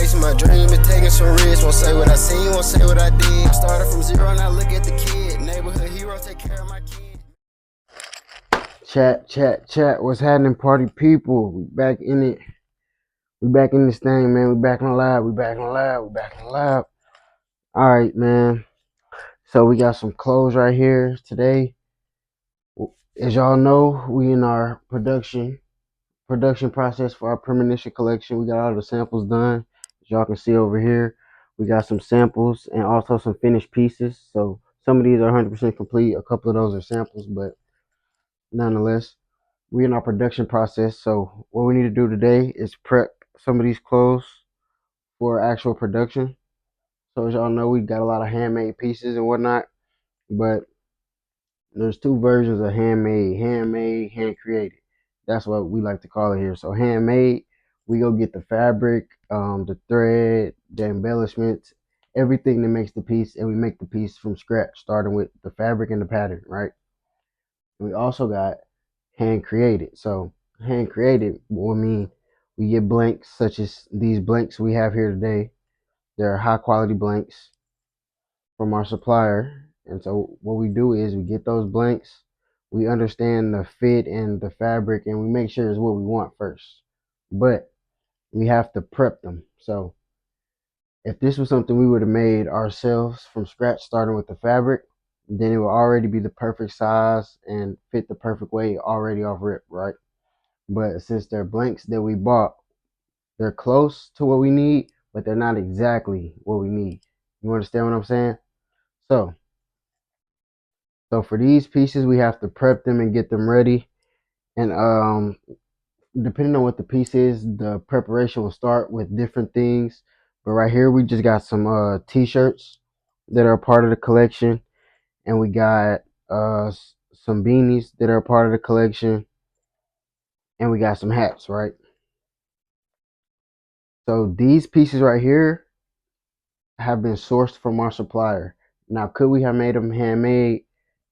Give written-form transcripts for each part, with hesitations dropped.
chasing my dream and taking some risks. Won't say what I seen, won't say what I did. Started from zero, now look at the kid. Neighborhood hero, take care of my kid. Chat. What's happening, party people? We back in it. We back in this thing, man. We back on the live. We back on the live. We back on the live. All right, man. So we got some clothes right here today. As y'all know, we in our production process for our premonition collection. We got all the samples done. As y'all can see over here, we got some samples and also some finished pieces. So some of these are 100% complete. A couple of those are samples, but nonetheless, we're in our production process. So what we need to do today is prep some of these clothes for actual production. So as y'all know, we got a lot of handmade pieces and whatnot, but there's two versions of handmade, hand created. That's what we like to call it here. So handmade, we go get the fabric, the thread, the embellishments, everything that makes the piece, and we make the piece from scratch, starting with the fabric and the pattern, right? We also got hand created. So hand created will mean we get blanks such as these blanks we have here today. They're high quality blanks from our supplier. And so what we do is we get those blanks, we understand the fit and the fabric, and we make sure it's what we want first. But we have to prep them. So if this was something we would have made ourselves from scratch, starting with the fabric, then it will already be the perfect size and fit the perfect way already off rip, right? But since they're blanks that we bought, they're close to what we need, but they're not exactly what we need. You understand what I'm saying? So, so for these pieces, we have to prep them and get them ready. And depending on what the piece is, the preparation will start with different things. But right here, we just got some t-shirts that are a part of the collection, and we got some beanies that are a part of the collection, and we got some hats, right? So these pieces right here have been sourced from our supplier. Now, could we have made them handmade?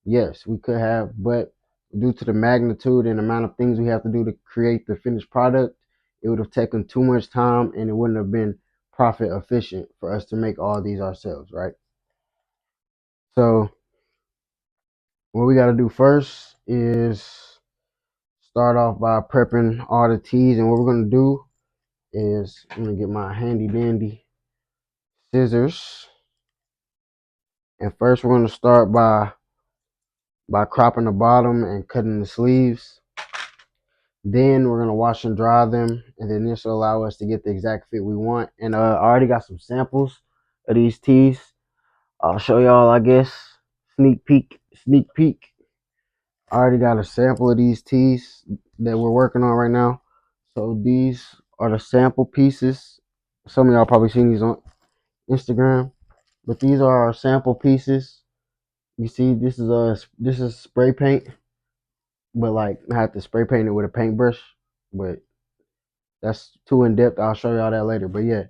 Yes, we could have, but due to the magnitude and amount of things we have to do to create the finished product, it would have taken too much time and it wouldn't have been profit efficient for us to make all these ourselves, right? So what we got to do first is start off by prepping all the teas, and what we're going to do is I'm going to get my handy dandy scissors, and first we're going to start by cropping the bottom and cutting the sleeves. Then we're gonna wash and dry them, and then this will allow us to get the exact fit we want. And I already got some samples of these tees. I'll show y'all, I guess. Sneak peek. I already got a sample of these tees that we're working on right now. So these are the sample pieces. Some of y'all probably seen these on Instagram, but these are our sample pieces. You see, this is spray paint, but like I have to spray paint it with a paintbrush, but that's too in depth. I'll show y'all that later. But yeah.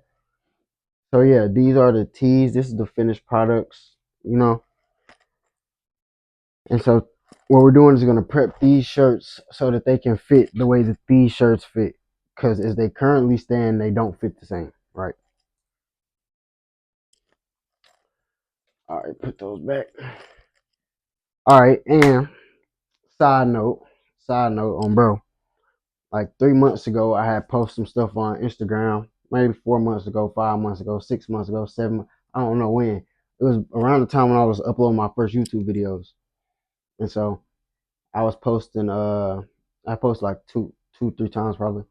So yeah, these are the tees. This is the finished products, you know. And so what we're doing is gonna prep these shirts so that they can fit the way that these shirts fit. Cause as they currently stand, they don't fit the same, right? All right, put those back. All right, and side note, on bro. Like 3 months ago, I had posted some stuff on Instagram. Maybe 4 months ago, 5 months ago, 6 months ago, 7. I don't know when. It was around the time when I was uploading my first YouTube videos, and so I was posting. I posted like two, 3 times probably,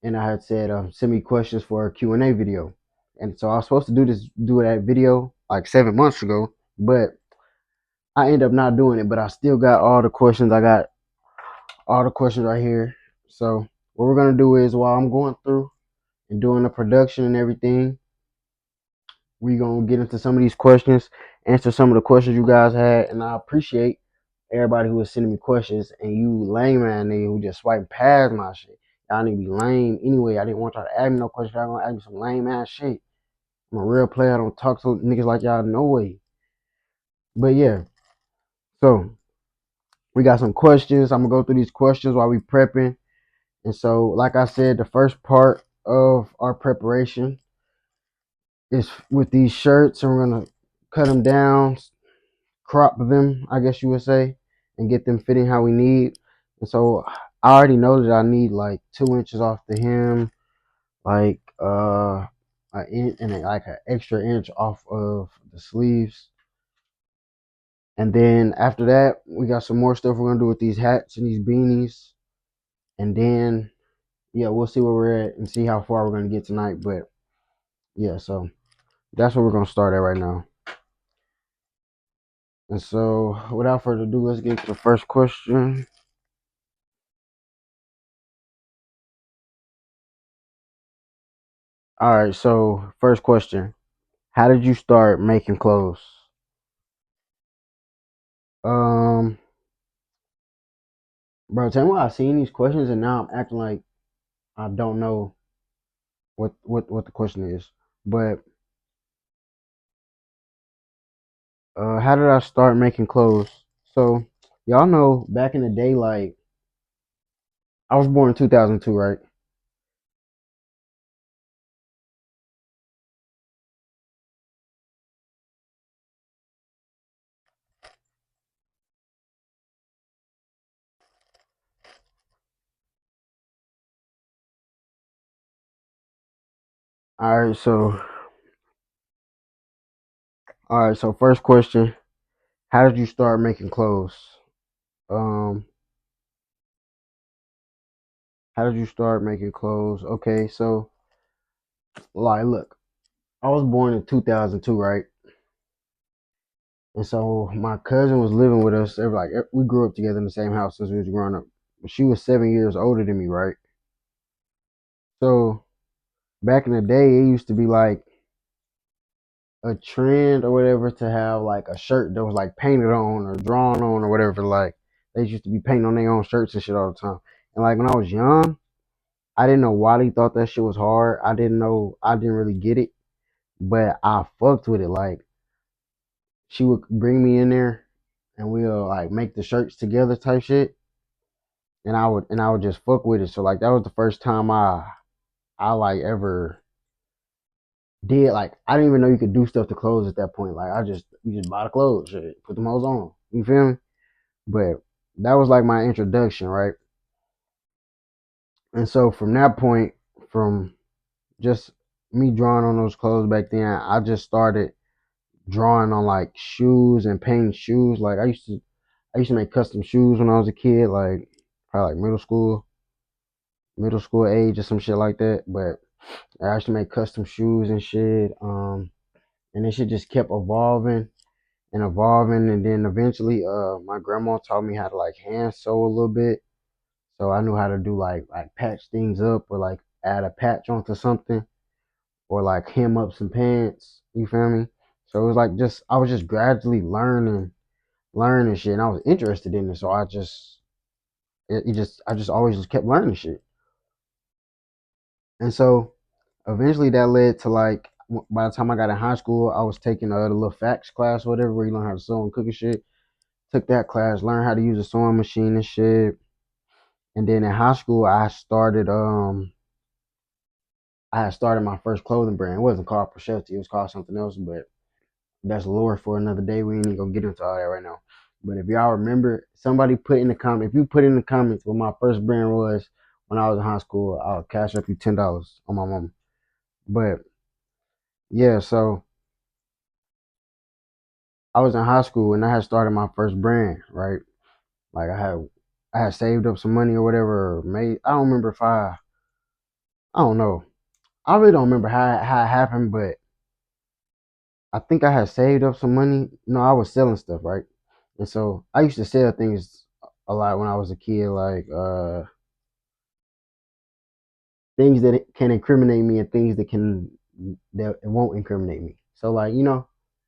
and I had said, send me questions for a Q&A video, and so I was supposed to do that video like 7 months ago, but I ended up not doing it. But I still got all the questions. I got all the questions right here. So what we're gonna do is while I'm going through and doing the production and everything, we gonna get into some of these questions, answer some of the questions you guys had, and I appreciate everybody who was sending me questions, and you lame man nigga who just swiping past my shit. Y'all need to be lame anyway. I didn't want y'all to ask me no questions. Y'all gonna ask me some lame ass shit. I'm a real player. I don't talk to niggas like y'all, no way. But yeah, so we got some questions. I'm gonna go through these questions while we prepping. And so, like I said, the first part of our preparation is with these shirts, and we're gonna cut them down, crop them, I guess you would say, and get them fitting how we need. And so I already know that I need like 2 inches off the hem, like an inch and like an extra inch off of the sleeves. And then after that, we got some more stuff we're gonna do with these hats and these beanies. And then yeah, we'll see where we're at and see how far we're gonna get tonight. But yeah, so that's where we're gonna start at right now. And so without further ado, let's get to the first question. All right, so first question. How did you start making clothes? Um, bro, tell me why I seen these questions and now I'm acting like I don't know what the question is. But how did I start making clothes? So y'all know back in the day, like I was born in 2002, right? All right, so first question, how did you start making clothes? Um, how did you start making clothes? Okay, so like look, I was born in 2002, right? And so my cousin was living with us. We grew up together in the same house since we was growing up. She was 7 years older than me, right? So back in the day, it used to be like a trend or whatever to have like a shirt that was like painted on or drawn on or whatever. Like they used to be painting on their own shirts and shit all the time. And like when I was young, I didn't know why they thought that shit was hard. I didn't know. I didn't really get it, but I fucked with it. Like she would bring me in there, and we'll like make the shirts together type shit. And I would just fuck with it. So like that was the first time I like ever did like I didn't even know you could do stuff to clothes at that point. Like you just buy the clothes, shit, put them hoes on. You feel me? But that was like my introduction, right? And so from that point, from just me drawing on those clothes back then, I just started drawing on like shoes and painting shoes. Like I used to make custom shoes when I was a kid, like probably like middle school age or some shit like that. But I used to make custom shoes and shit. And this shit just kept evolving and evolving. And then eventually, my grandma taught me how to like hand sew a little bit. So I knew how to do like patch things up or like add a patch onto something or like hem up some pants. You feel me? So it was like just I was just gradually learning shit, and I was interested in it. So I just always just kept learning shit. And so eventually that led to like by the time I got in high school, I was taking the little facts class, or whatever, where you learn how to sew and cook and shit. Took that class, learned how to use a sewing machine and shit. And then in high school, I had started my first clothing brand. It wasn't called Prescelti, it was called something else, but that's lore for another day. We ain't even gonna get into all that right now. But if y'all remember, somebody put in the comment, if you put in the comments what my first brand was when I was in high school, I'll cash up you $10 on my mama. But yeah, so I was in high school and I had started my first brand, right? Like I had saved up some money or whatever, or made I don't remember if I don't know. I really don't remember how it happened, but I think I had saved up some money. No, I was selling stuff, right? And so I used to sell things a lot when I was a kid, like things that can incriminate me and things that it won't incriminate me. So like,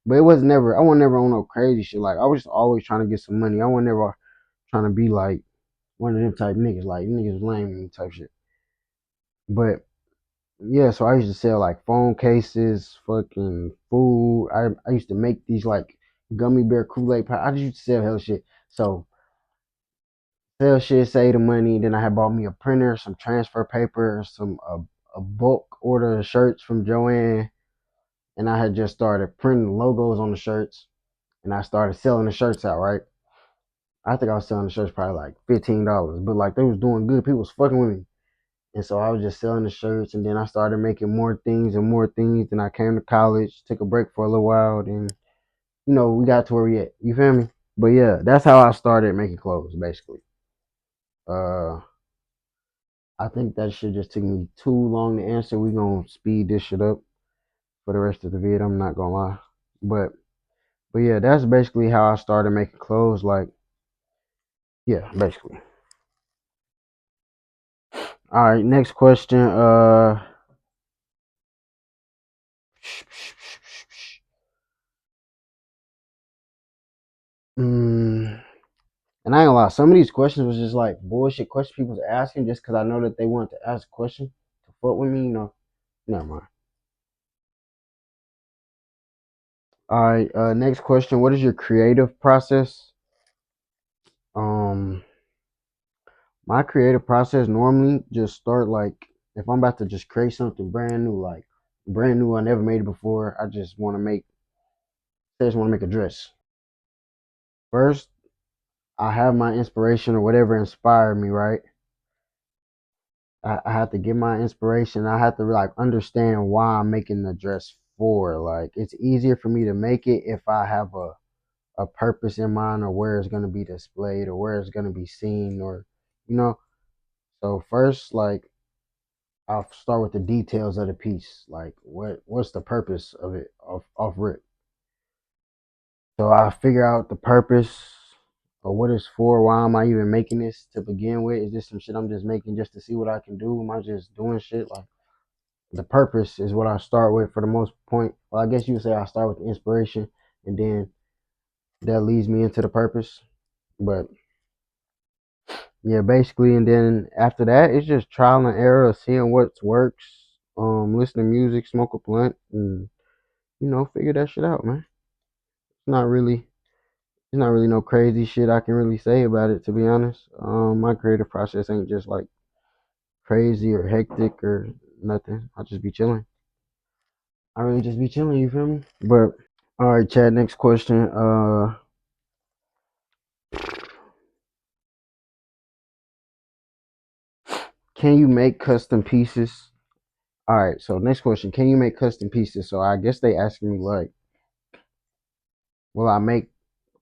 but it was never I was never on no crazy shit. Like I was just always trying to get some money. I was never trying to be like one of them type niggas, like niggas lame type shit. But yeah, so I used to sell like phone cases, fucking food. I used to make these like gummy bear Kool-Aid pie. I just used to sell hell shit. So sell shit, save the money. Then I had bought me a printer, some transfer paper, some a bulk order of shirts from Joanne. and I had just started printing logos on the shirts, and I started selling the shirts out. Right, I think I was selling the shirts probably like $15, but like they was doing good. People was fucking with me, and so I was just selling the shirts, and then I started making more things and more things. Then I came to college, took a break for a little while, then we got to where we at. You feel me? But yeah, that's how I started making clothes, basically. Uh, I think that shit just took me too long to answer. We gonna speed this shit up for the rest of the vid. I'm not gonna lie, but yeah, that's basically how I started making clothes. Like, yeah, basically. All right, next question. Mm, and I ain't gonna lie, some of these questions was just like bullshit questions people was asking just because I know that they wanted to ask a question to fuck with me. Never mind. All right, next question. What is your creative process? Um, my creative process normally just start like if I'm about to just create something brand new, like brand new, I never made it before. I just want to make a dress. First, I have my inspiration or whatever inspired me, right? I have to get my inspiration. I have to like understand why I'm making the dress for. Like it's easier for me to make it if I have a purpose in mind or where it's gonna be displayed or where it's gonna be seen or you know. So first, like I'll start with the details of the piece. Like what's the purpose of it off rip. So I figure out the purpose or what it's for. Why am I even making this to begin with? Is this some shit I'm just making just to see what I can do? Am I just doing shit? Like the purpose is what I start with for the most point. Well, I guess you would say I start with the inspiration and then that leads me into the purpose. But yeah, basically, and then after that, it's just trial and error of seeing what works. Listen to music, smoke a blunt, and figure that shit out, man. It's not really, it's not really no crazy shit I can really say about it, to be honest. My creative process ain't just like crazy or hectic or nothing. I just be chilling. I really just be chilling. You feel me? But all right, Chad. Next question. Can you make custom pieces? All right. So next question. Can you make custom pieces? So I guess they asking me like, will I make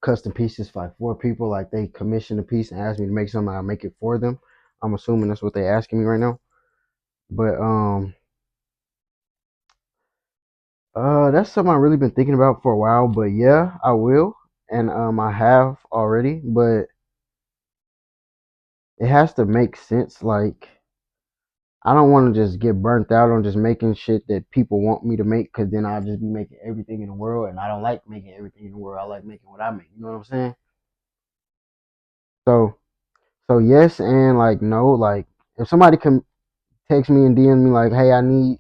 custom pieces for like four people? Like they commission a piece and ask me to make something, I make it for them. I'm assuming that's what they asking me right now. But that's something I've really been thinking about for a while. But yeah, I will, and I have already. But it has to make sense. Like I don't want to just get burnt out on just making shit that people want me to make, because then I'll just be making everything in the world, and I don't like making everything in the world. I like making what I make. You know what I'm saying? So so yes and like no. Like if somebody can text me and DM me like, hey, I need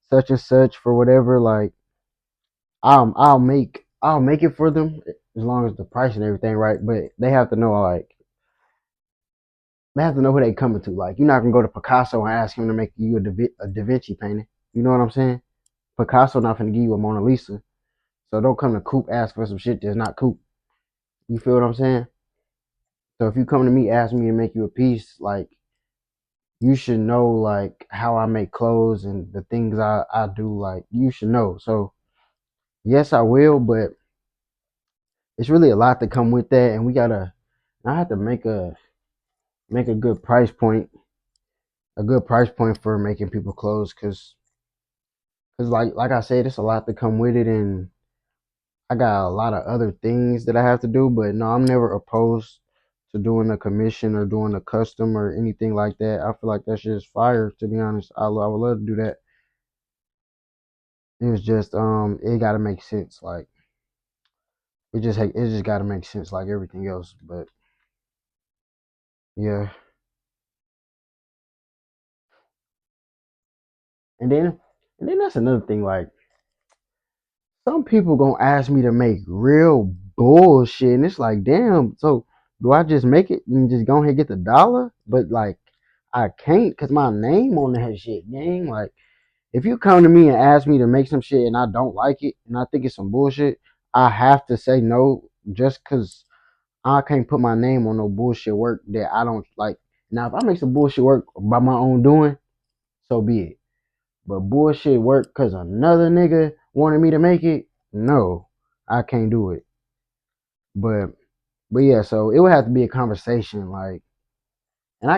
such and such for whatever, like I'll make it for them as long as the price and everything right. But they have to know like they have to know who they coming to. Like you're not gonna go to Picasso and ask him to make you a Da Vinci painting. You know what I'm saying? Picasso not gonna give you a Mona Lisa. So don't come to Coop ask for some shit that's not Coop. You feel what I'm saying? So if you come to me ask me to make you a piece, like you should know like how I make clothes and the things I do, like you should know. So yes I will, but it's really a lot to come with that, and I have to make a good price point for making people clothes, cause like I said, it's a lot to come with it, and I got a lot of other things that I have to do. But no, I'm never opposed to doing a commission or doing a custom or anything like that. I feel like that's just fire. To be honest, I would love to do that. It's just it got to make sense. Like it just got to make sense like everything else. But yeah, and then that's another thing. Like some people gonna ask me to make real bullshit, and it's like, damn. So do I just make it and just go ahead and get the dollar? But like, I can't cause my name on that shit, gang. Like, if you come to me and ask me to make some shit and I don't like it and I think it's some bullshit, I have to say no just because I can't put my name on no bullshit work that I don't like. Now, if I make some bullshit work by my own doing, so be it. But bullshit work because another nigga wanted me to make it, no, I can't do it. But yeah, so it would have to be a conversation, like, and I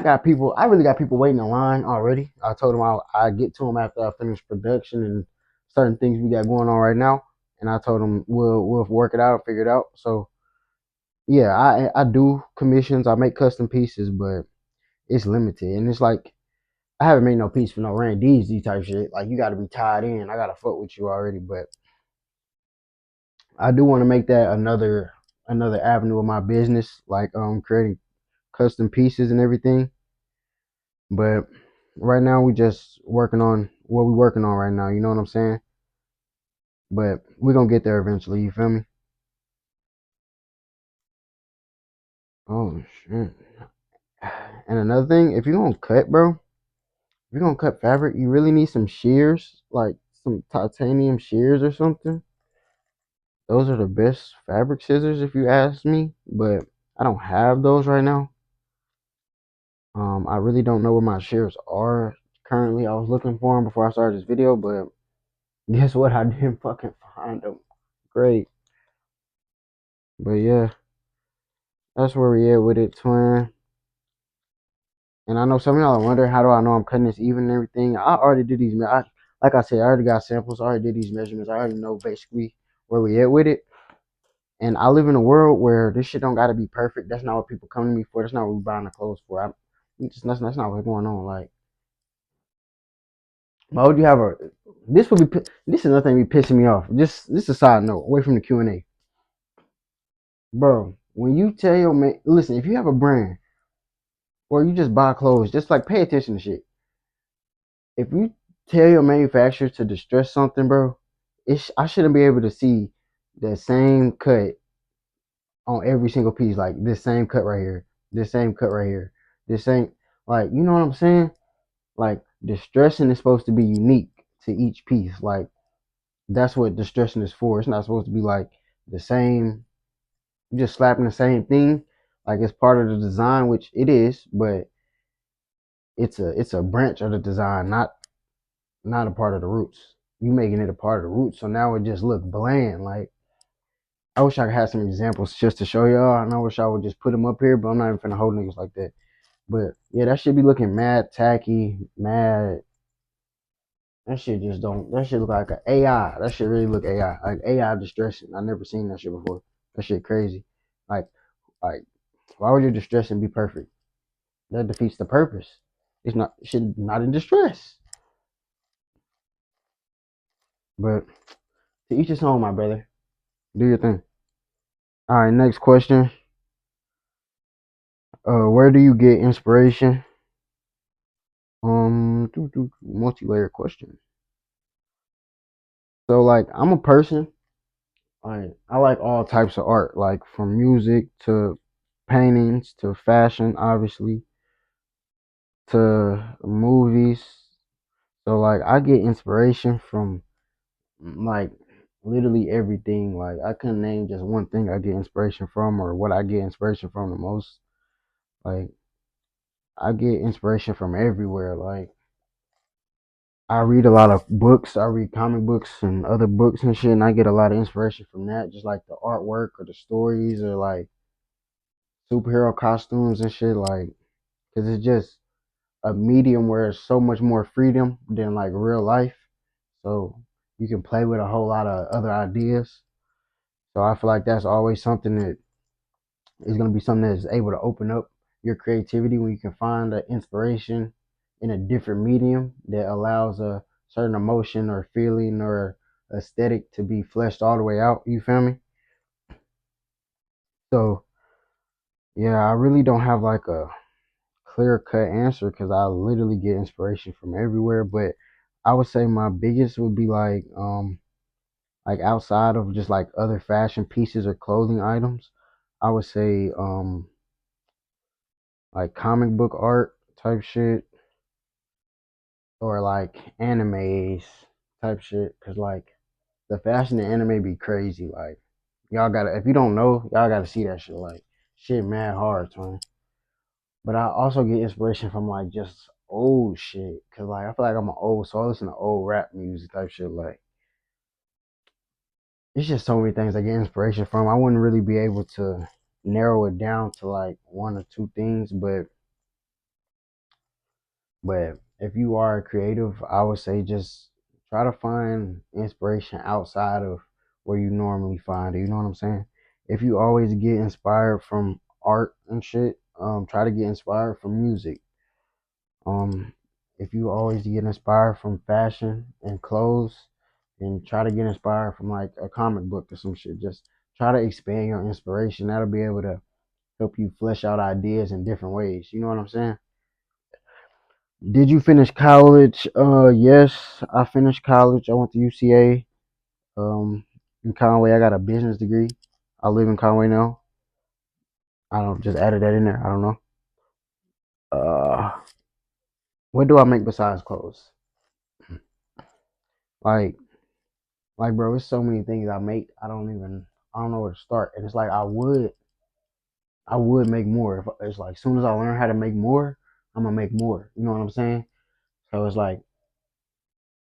really got people waiting in line already. I told them I get to them after I finish production and certain things we got going on right now. And I told them we'll work it out, figure it out. So yeah, I do commissions, I make custom pieces, but it's limited. And it's like I haven't made no piece for no Randy DZ type shit. Like you got to be tied in. I gotta fuck with you already, but I do want to make that another avenue of my business, like creating custom pieces and everything. But right now we just working on what we working on right now. You know what I'm saying? But we're gonna get there eventually. You feel me? Oh shit! And another thing, if you're gonna cut, bro, if you're gonna cut fabric, you really need some shears, like some titanium shears or something. Those are the best fabric scissors, if you ask me. But I don't have those right now. I really don't know where my shears are currently. I was looking for them before I started this video, but guess what? I didn't fucking find them. Great. But yeah, that's where we at with it, twin. And I know some of y'all are wondering how do I know I'm cutting this even and everything. I already did these. Like I said, I already got samples. I already did these measurements. I already know basically where we at with it. And I live in a world where this shit don't gotta be perfect. That's not what people come to me for. That's not what we buying the clothes for. That's not what's going on. Like, why would you have a? This would be. This is another thing be pissing me off. This is a side note, away from the Q&A, bro. When you tell your man, listen, if you have a brand or you just buy clothes, just like pay attention to shit. If you tell your manufacturer to distress something, bro, I shouldn't be able to see the same cut on every single piece. Like this same cut right here, this same cut right here, this same, like, you know what I'm saying? Like distressing is supposed to be unique to each piece. Like that's what distressing is for. It's not supposed to be like the same, just slapping the same thing. Like it's part of the design, which it is, but it's a branch of the design, not a part of the roots. You making it a part of the roots, so now it just look bland. Like I wish I could have some examples just to show y'all, and I wish I would just put them up here, but I'm not even finna hold niggas like that. But yeah, that should be looking mad tacky, mad. That shit just don't. That shit look like an AI. That shit really look AI, like AI distressing. I never seen that shit before. That shit crazy. Like, like, why would your distressing be perfect? That defeats the purpose. It's not. Shit, not in distress. But to each his own, my brother. Do your thing. All right, next question. Where do you get inspiration? Multi-layered question. So like, I'm a person. Like, I like all types of art, like from music to paintings to fashion, obviously, to movies. So like, I get inspiration from like literally everything. Like, I couldn't name just one thing I get inspiration from or what I get inspiration from the most. Like, I get inspiration from everywhere. Like, I read a lot of books. I read comic books and other books and shit, and I get a lot of inspiration from that. Just like the artwork or the stories or like superhero costumes and shit. Like, cause it's just a medium where it's so much more freedom than like real life. So you can play with a whole lot of other ideas. So I feel like that's always something that is gonna be something that's able to open up your creativity when you can find the inspiration in a different medium that allows a certain emotion or feeling or aesthetic to be fleshed all the way out. You feel me? So yeah, I really don't have like a clear cut answer because I literally get inspiration from everywhere. But I would say my biggest would be like outside of just like other fashion pieces or clothing items, I would say like comic book art type shit. or like animes type shit. Cause like the fashion in anime be crazy. Like y'all gotta, if you don't know, y'all gotta see that shit. Like shit, mad hard, man. But I also get inspiration from like just old shit. Cause like I feel like I'm an old, so I listen to old rap music type shit. Like it's just so many things I get inspiration from. I wouldn't really be able to narrow it down to like one or two things, but if you are a creative, I would say just try to find inspiration outside of where you normally find it. You know what I'm saying? If you always get inspired from art and shit, try to get inspired from music. Um, if you always get inspired from fashion and clothes, then try to get inspired from like a comic book or some shit. Just try to expand your inspiration. That'll be able to help you flesh out ideas in different ways. You know what I'm saying? Did you finish college? Yes, I finished college. I went to UCA. In Conway, I got a business degree. I live in Conway now. I don't just added that in there. I don't know. Uh, what do I make besides clothes? Like, bro, there's so many things I make. I don't know where to start. And it's like I would make more. If it's like, as soon as I learn how to make more, I'm gonna make more. You know what I'm saying? So it's like,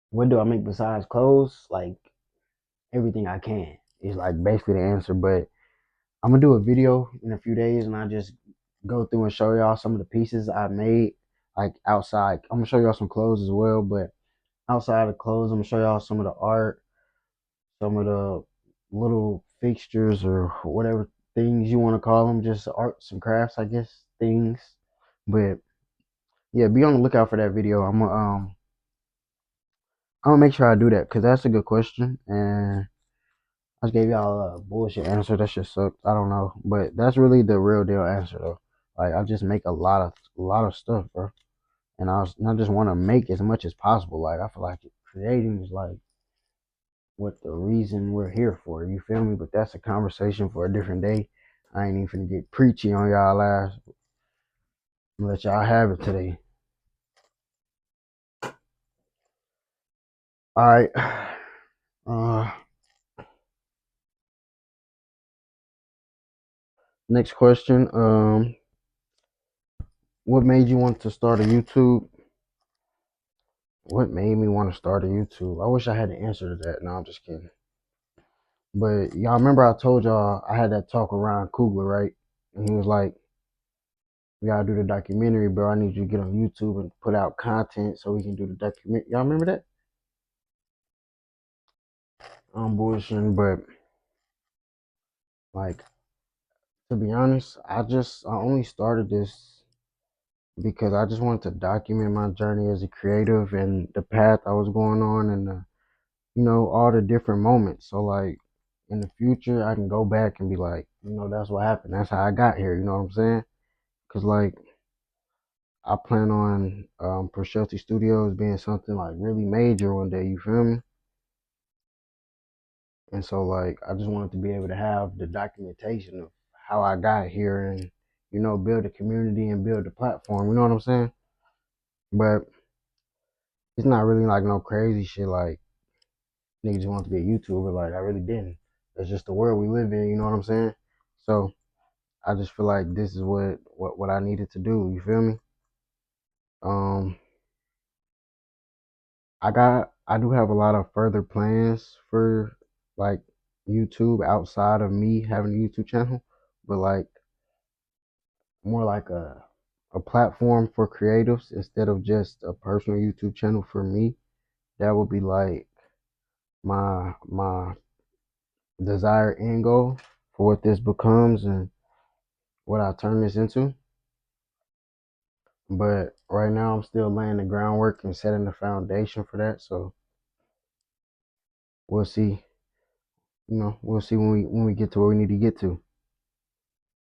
what do I make besides clothes? Like everything I can is like basically the answer. But I'm gonna do a video in a few days, and I just go through and show y'all some of the pieces I made, like outside. I'm gonna show y'all some clothes as well, but outside of clothes, I'm gonna show y'all some of the art, some of the little fixtures or whatever things you want to call them, just arts and crafts, I guess, things. But yeah, be on the lookout for that video. I'm gonna make sure I do that because that's a good question, and I just gave y'all a bullshit answer. That shit sucked. I don't know, but that's really the real deal answer though. Like I just make a lot of stuff, bro, and I just want to make as much as possible. Like I feel like creating is like what the reason we're here for. You feel me? But that's a conversation for a different day. I ain't even finna get preachy on y'all ass. I'm gonna let y'all have it today. All right. Uh, next question. What made you want to start a YouTube? What made me want to start a YouTube? I wish I had the answer to that. No, I'm just kidding. But y'all remember I told y'all I had that talk around Kugler, right? And he was like, "We gotta do the documentary, bro. I need you to get on YouTube and put out content so we can do the documentary." Y'all remember that? I'm bullshitting, but like to be honest, I only started this because I just wanted to document my journey as a creative and the path I was going on and all the different moments. So like in the future, I can go back and be like, that's what happened. That's how I got here. You know what I'm saying? Cause like I plan on Prescelti Studios being something like really major one day. You feel me? And so like I just wanted to be able to have the documentation of how I got here and build a community and build a platform. You know what I'm saying? But it's not really like no crazy shit like niggas want to be a YouTuber. Like I really didn't. It's just the world we live in. You know what I'm saying? So I just feel like this is what I needed to do. You feel me? Um, I do have a lot of further plans for like YouTube outside of me having a YouTube channel, but like more like a platform for creatives instead of just a personal YouTube channel for me. That would be like my desired end goal for what this becomes and what I turn this into. But right now I'm still laying the groundwork and setting the foundation for that. So we'll see. We'll see when we get to where we need to get to.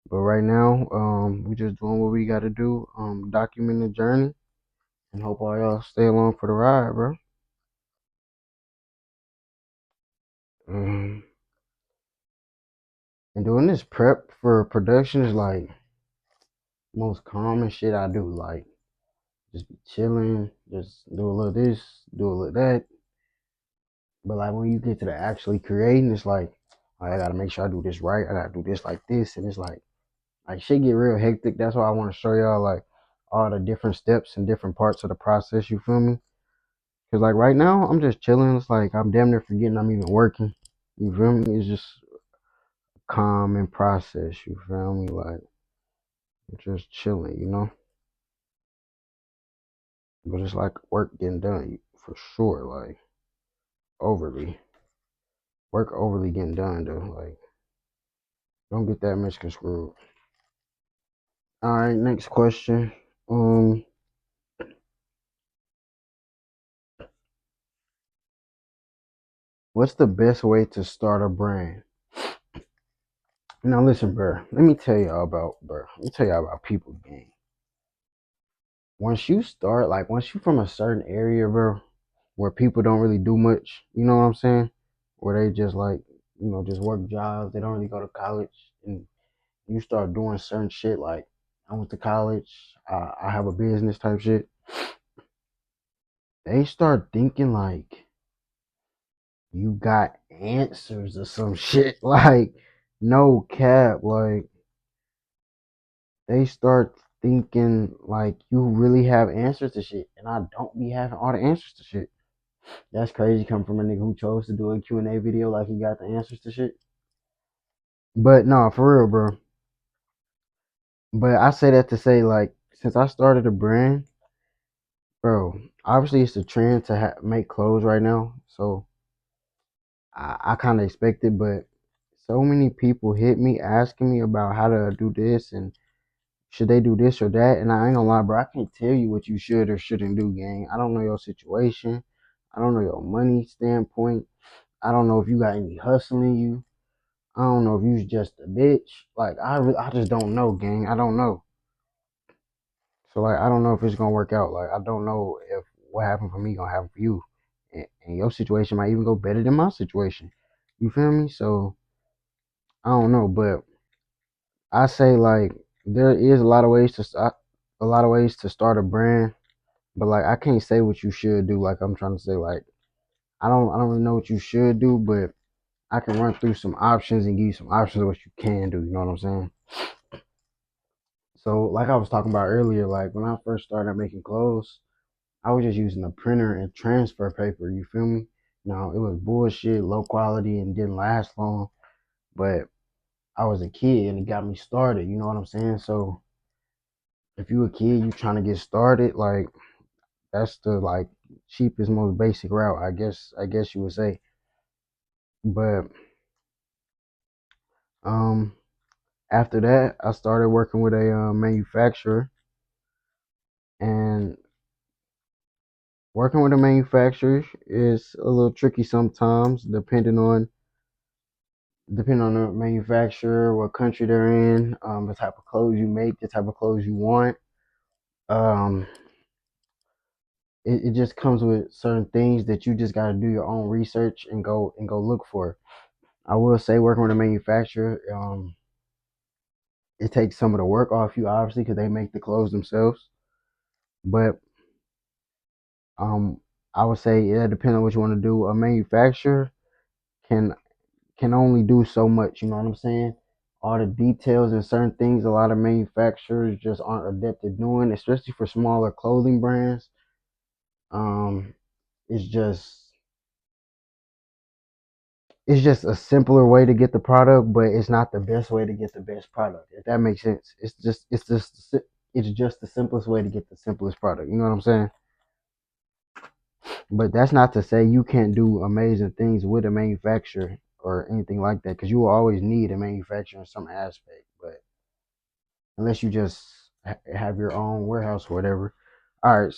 But right now, we just doing what we got to do. Document the journey, and hope all y'all stay along for the ride, bro. Um, and doing this prep for production is like most common shit I do. Like just be chilling, just do a little this, do a little that. But like when you get to the actually creating, it's like I gotta make sure I do this right. I gotta do this like this, and it's like shit get real hectic. That's why I want to show y'all like all the different steps and different parts of the process. You feel me? Cause like right now I'm just chilling. It's like I'm damn near forgetting I'm even working. You feel me? It's just calm and process. You feel me? Like just chilling. But it's like work getting done for sure. Like overly work overly getting done though. Like don't get that misconstrued. All right, next question. Um, what's the best way to start a brand? Now listen, bro. Let me tell y'all about, bro. Let me tell y'all about people game. Once you start, like once you from a certain area, bro, where people don't really do much, you know what I'm saying? Where they just like, just work jobs. They don't really go to college, and you start doing certain shit. Like I went to college. I have a business type shit. They start thinking like you got answers or some shit. Like, no cap. Like, they start thinking like you really have answers to shit. And I don't be having all the answers to shit. That's crazy coming from a nigga who chose to do a Q&A video like he got the answers to shit. But no, for real, bro. But I say that to say, like, since I started a brand, bro, obviously it's a trend to make clothes right now. So I kind of expect it, but so many people hit me asking me about how to do this and should they do this or that. And I ain't gonna lie, bro, I can't tell you what you should or shouldn't do, gang. I don't know your situation. I don't know your money standpoint. I don't know if you got any hustling you. I don't know if you just a bitch. Like I just don't know, gang. I don't know. So like I don't know if it's gonna work out. Like I don't know if what happened for me gonna happen for you, and your situation might even go better than my situation. You feel me? So I don't know, but I say like there is a lot of ways to start, a lot of ways to start a brand, but like I can't say what you should do. Like I'm trying to say like I don't really know what you should do, but I can run through some options and give you some options of what you can do. You know what I'm saying? So like I was talking about earlier, like when I first started making clothes, I was just using a printer and transfer paper. You feel me? Now it was bullshit, low quality, and didn't last long. But I was a kid and it got me started. You know what I'm saying? So if you a kid, you trying to get started, like that's the like cheapest, most basic route, I guess you would say. But um, after that, I started working with a manufacturer, and working with a manufacturer is a little tricky sometimes, depending on the manufacturer, what country they're in, the type of clothes you make, the type of clothes you want. Um, it just comes with certain things that you just got to do your own research and go look for. I will say working with a manufacturer, it takes some of the work off you, obviously, because they make the clothes themselves. But um, I would say yeah, depending on what you want to do, a manufacturer can can only do so much. You know what I'm saying? All the details and certain things, a lot of manufacturers just aren't adept at doing, especially for smaller clothing brands. Um, it's just it's just a simpler way to get the product, but it's not the best way to get the best product. If that makes sense, it's just the simplest way to get the simplest product. You know what I'm saying? But that's not to say you can't do amazing things with a manufacturer or anything like that, because you will always need a manufacturer in some aspect. But unless you just have your own warehouse or whatever. All right,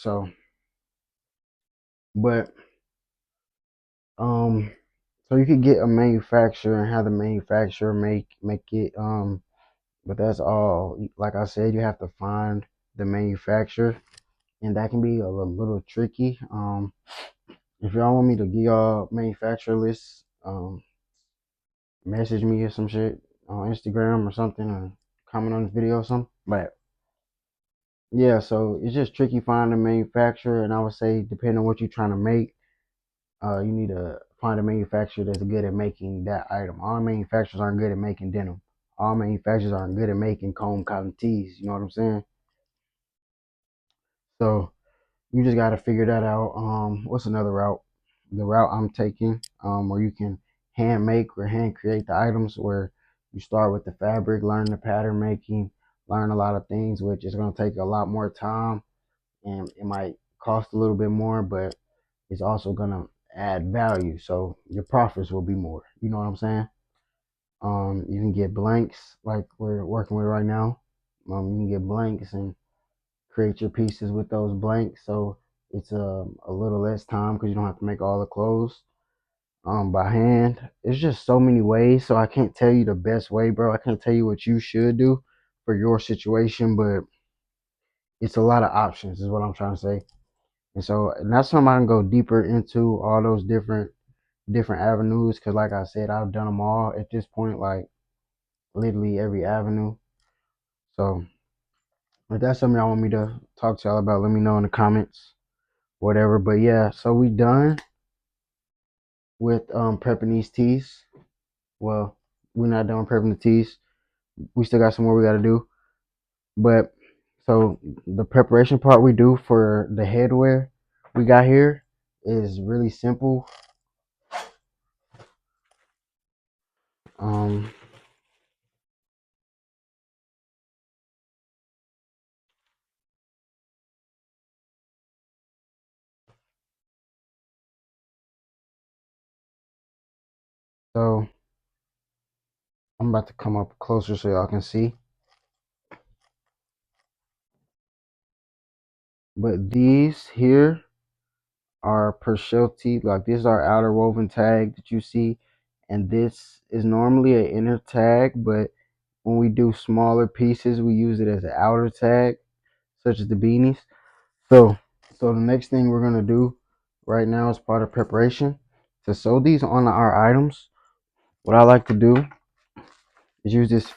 but um, so you could get a manufacturer and have the manufacturer make it. But that's all. Like I said, you have to find the manufacturer, and that can be a little tricky. If y'all want me to give y'all manufacturer lists, message me or some shit on Instagram or something, or comment on this video or something. But yeah, so it's just tricky finding a manufacturer, and I would say depending on what you're trying to make, you need to find a manufacturer that's good at making that item. All manufacturers aren't good at making denim. All manufacturers aren't good at making comb cotton tees. You know what I'm saying? So you just got to figure that out. What's another route? The route I'm taking, where you can hand make or hand create the items, where you start with the fabric, learn the pattern making, learn a lot of things, which is going to take a lot more time and it might cost a little bit more, but it's also going to add value. So your profits will be more. You know what I'm saying? You can get blanks like we're working with right now. You can get blanks and create your pieces with those blanks. So it's a little less time because you don't have to make all the clothes by hand. It's just so many ways. So I can't tell you the best way, bro. I can't tell you what you should do for your situation, but it's a lot of options, is what I'm trying to say. And that's something I can go deeper into all those different avenues because, like I said, I've done them all at this point, like literally every avenue. So if that's something y'all want me to talk to y'all about, let me know in the comments, whatever. But yeah, so we done with prepping these teas. Well, we're not done prepping the teas. We still got some more we got to do. But so the preparation part we do for the headwear we got here is really simple. Um, so I'm about to come up closer so y'all can see. But these here are Prescelti, like this is our outer woven tag that you see, and this is normally an inner tag, but when we do smaller pieces, we use it as an outer tag, such as the beanies. So, so the next thing we're gonna do right now as part of preparation to sew these on our items. What I like to do is use this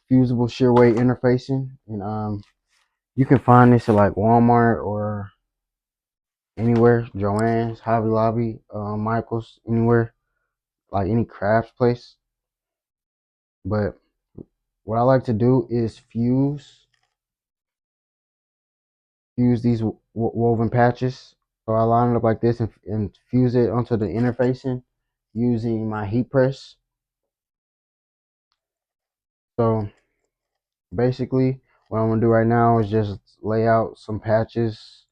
fusible shear weight interfacing, and you can find this at like Walmart or anywhere, Joann's, Hobby Lobby, Michael's, anywhere, like any crafts place. But what I like to do is fuse these woven patches. So I line it up like this and fuse it onto the interfacing using my heat press. So basically, what I'm gonna do right now is just lay out some patches,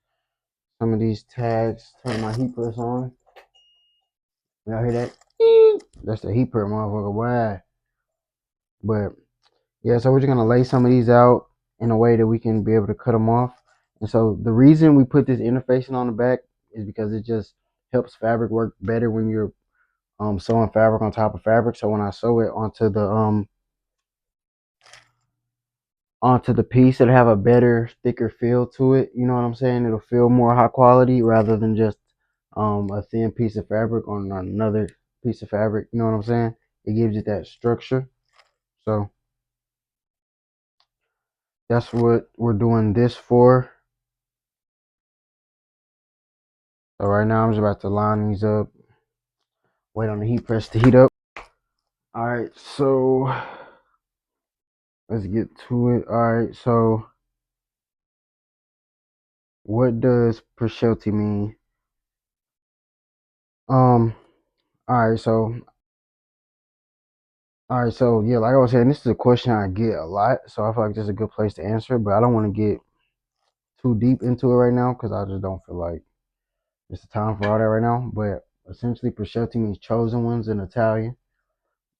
some of these tags, turn my heat press on. Y'all hear that? That's the heat press, motherfucker. Why? But yeah, so we're just gonna lay some of these out in a way that we can be able to cut them off. And so the reason we put this interfacing on the back is because it just helps fabric work better when you're sewing fabric on top of fabric. So when I sew it onto the piece, it'll have a better, thicker feel to it. You know what I'm saying? It'll feel more high quality rather than just a thin piece of fabric on another piece of fabric. You know what I'm saying? It gives it that structure. So that's what we're doing this for. So right now I'm just about to line these up. Wait on the heat press to heat up. All right, so let's get to it. All right, so what does Prescelti mean? Um, all right, so yeah, like I was saying, this is a question I get a lot, so I feel like this is a good place to answer, but I don't want to get too deep into it right now because I just don't feel like it's the time for all that right now. But essentially, Prescelti means chosen ones in Italian,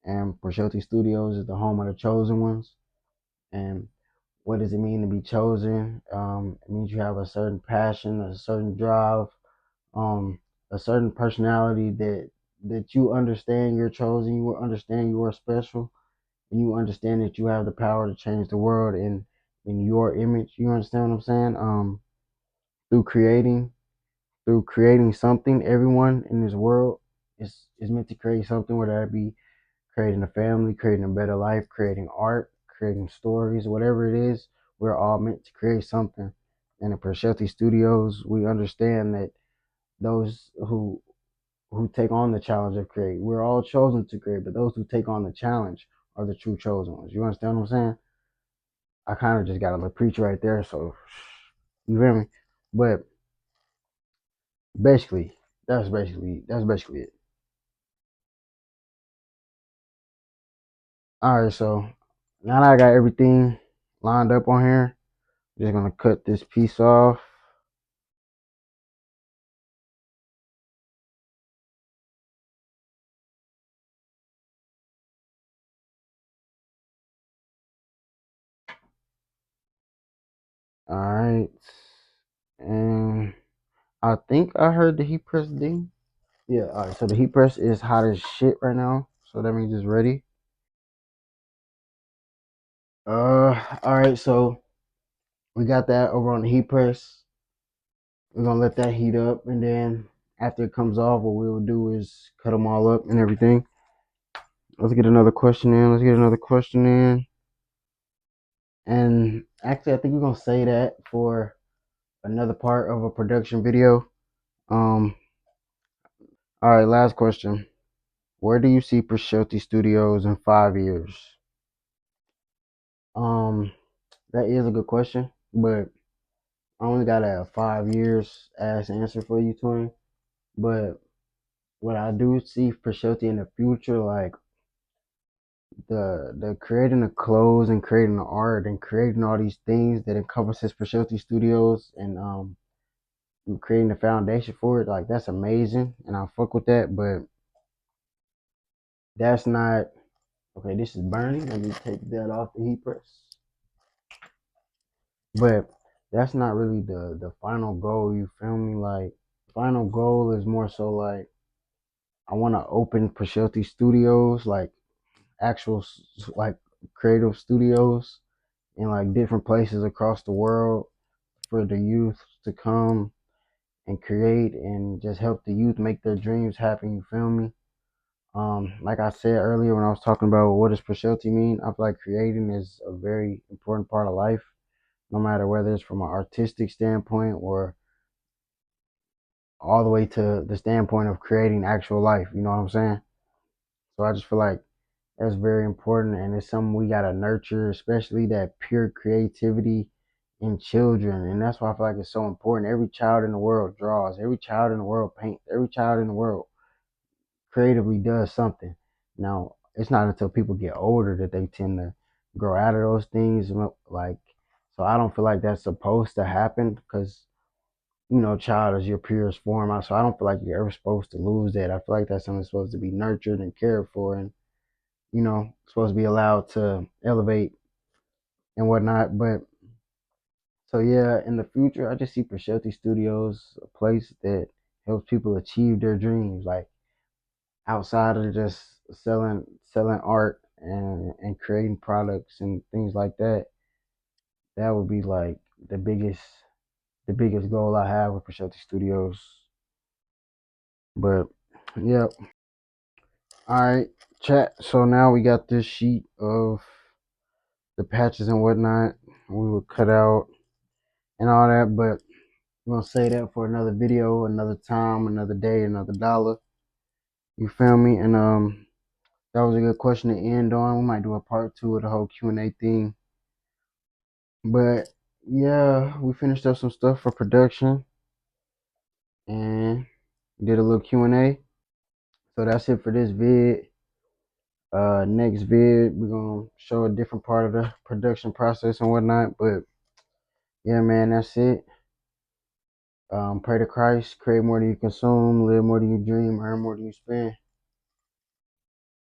and Prescelti Studios is the home of the chosen ones. And what does it mean to be chosen? It means you have a certain passion, a certain drive, um, a certain personality that you understand you're chosen, you understand you are special, and you understand that you have the power to change the world in your image. You understand what I'm saying? Through creating through creating something, everyone in this world is meant to create something, whether that be creating a family, creating a better life, creating art, creating stories, whatever it is, we're all meant to create something. And in Prescelti Studios, we understand that those who take on the challenge of create, we're all chosen to create, but those who take on the challenge are the true chosen ones. You understand what I'm saying? I kind of just got a little preach right there, so you feel me? But basically, that's basically it. All right, so now that I got everything lined up on here, I'm just gonna cut this piece off. All right, and I think I heard the heat press ding. Yeah, all right. So the heat press is hot as shit right now, so that means it's ready. All right. So we got that over on the heat press. We're gonna let that heat up, and then after it comes off, what we'll do is cut them all up and everything. Let's get another question in. Let's get another question in. And actually, I think we're gonna say that for another part of a production video. Um. All right. Last question. Where do you see Prescelti Studios in 5 years? Um. That is a good question, but I only got a 5 years ass answer for you, twin. But what I do see for Shelty in the future, like the creating the clothes and creating the art and creating all these things that encompasses Prescelti Studios and creating the foundation for it, like that's amazing and I fuck with that, but that's not okay, this is burning. Let me take that off the heat press. But that's not really the final goal, you feel me? Like final goal is more so like I want to open Prescelti Studios, like actual like creative studios in like different places across the world for the youth to come and create and just help the youth make their dreams happen. You feel me? Like I said earlier when I was talking about what does Prescelti mean, I feel like creating is a very important part of life, no matter whether it's from an artistic standpoint or all the way to the standpoint of creating actual life. You know what I'm saying? So I just feel like that's very important and it's something we gotta nurture, especially that pure creativity in children. And that's why I feel like it's so important. Every child in the world draws, every child in the world paints, every child in the world creatively does something. Now, it's not until people get older that they tend to grow out of those things. Like, so I don't feel like that's supposed to happen because child is your purest form. So I don't feel like you're ever supposed to lose that. I feel like that's something that's supposed to be nurtured and cared for, and supposed to be allowed to elevate and whatnot. But so yeah, in the future, I just see Prescelti Studios a place that helps people achieve their dreams, like outside of just selling art and creating products and things like that. That would be like the biggest goal I have with Prescelti Studios. But yeah, all right, chat. So now we got this sheet of the patches and whatnot. We will cut out and all that, but we're gonna say that for another video, another time, another day, another dollar. You feel me? And that was a good question to end on. We might do a part two of the whole Q&A thing. But yeah, we finished up some stuff for production and did a little Q&A. So that's it for this vid. Next vid, we're gonna show a different part of the production process and whatnot. But yeah, man, that's it. Pray to Christ, create more than you consume, live more than you dream, earn more than you spend.